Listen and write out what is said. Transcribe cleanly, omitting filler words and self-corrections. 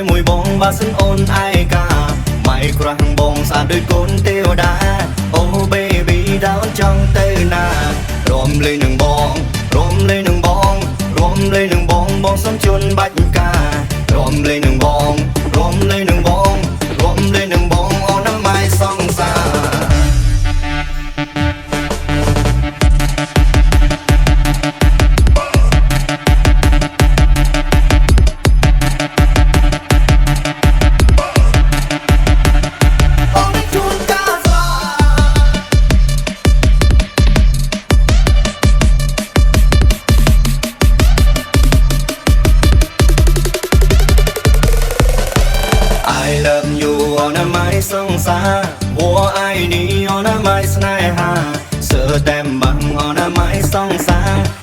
មួយបងបើសិនអូនឯកាម៉ៃក្រាស់បងស្អាតដូចកូនទេវតាអូ baby តើអូនចង់ទៅណារួមលេងនឹងបងរួមលេងនឹងបងរួមលេងនឹងបងបងសុំជូនបាច់ការរួមលេងនឹងបងរួមលេងនឹងបងរួមលេងនឹងបងអូនណាម៉ៃសង្សារ I love you អូនណាម៉ៃសង្សារหัวไอ้นี่អូនណាម៉ៃស្នេហាសើតែមបាំងអូនណាម៉ៃសង្សារ